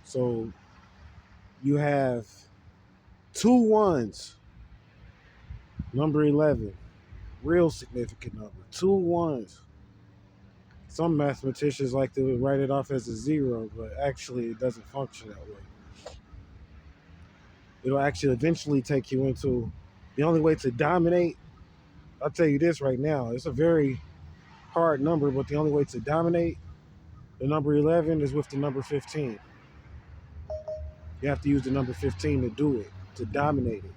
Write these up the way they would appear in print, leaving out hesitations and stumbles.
So you have two ones, number 11, real significant number. Two ones. Some mathematicians like to write it off as a zero, but actually it doesn't function that way. It'll actually eventually take you into the only way to dominate. I'll tell you this right now. It's a very hard number, but the only way to dominate the number 11 is with the number 15. You have to use the number 15 to do it, to dominate it.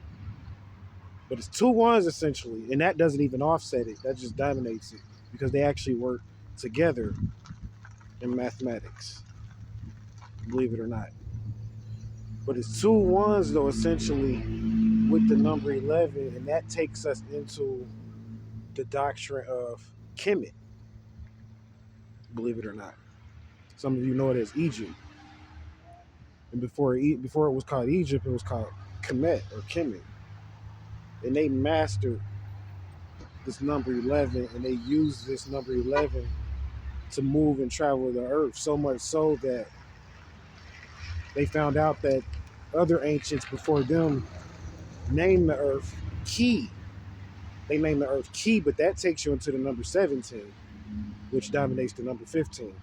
But it's two ones essentially, and that doesn't even offset it. That just dominates it because they actually work together in mathematics, believe it or not. But it's two ones though, essentially, with the number 11, and that takes us into the doctrine of Kemet, believe it or not. Some of you know it as Egypt. And before it was called Egypt, it was called Kemet or Kemet. And they mastered this number 11, and they used this number 11 to move and travel the earth, so much so that they found out that other ancients before them named the earth Ki. They named the earth Ki, but that takes you into the number 17, which dominates the number 15.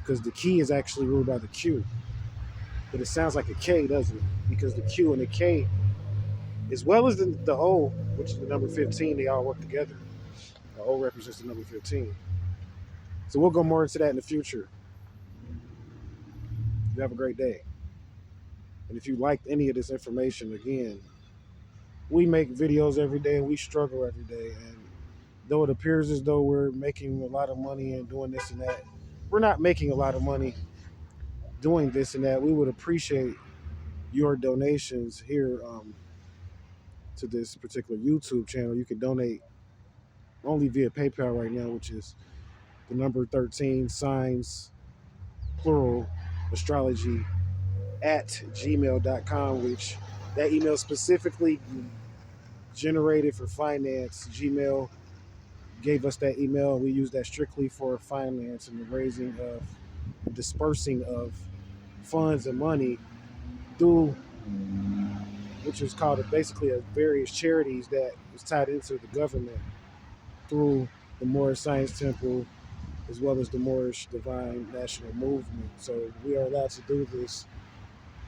Because the Ki is actually ruled by the Q. But it sounds like a K, doesn't it? Because the Q and the K, as well as the O, which is the number 15, they all work together. The O represents the number 15. So we'll go more into that in the future. You have a great day. And if you liked any of this information, again, we make videos every day and we struggle every day. And though it appears as though we're making a lot of money and doing this and that, we're not making a lot of money doing this and that. We would appreciate your donations here to this particular YouTube channel. You can donate only via PayPal right now, which is the number 13 signs plural astrology at gmail.com, which that email specifically generated for finance. Gmail gave us that email. We use that strictly for finance and the raising of, dispersing of funds and money through, which is called basically a various charities that is tied into the government through the Moorish Science Temple, as well as the Moorish Divine National Movement. So we are allowed to do this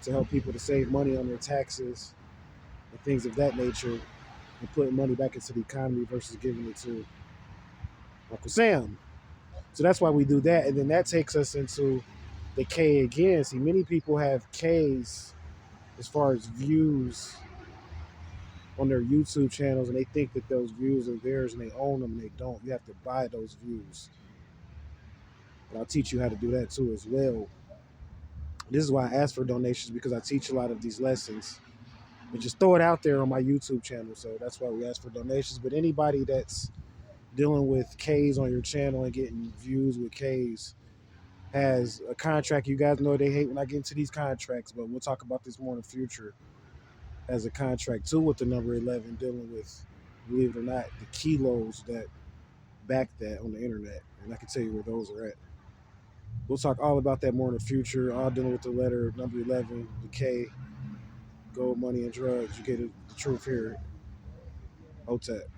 to help people to save money on their taxes and things of that nature, and put money back into the economy versus giving it to Uncle Sam. So that's why we do that. And then that takes us into the K again. See, many people have Ks as far as views on their YouTube channels, and they think that those views are theirs and they own them, and they don't. You have to buy those views. And I'll teach you how to do that too as well. This is why I ask for donations, because I teach a lot of these lessons and just throw it out there on my YouTube channel. So that's why we ask for donations. But anybody that's dealing with Ks on your channel and getting views with Ks has a contract. You guys know they hate when I get into these contracts, but we'll talk about this more in the future. Has a contract too with the number 11, dealing with, believe it or not, the kilos that back that on the internet. And I can tell you where those are at. We'll talk all about that more in the future, all dealing with the letter number 11, the K, gold, money, and drugs. You get the truth here. Imhotep.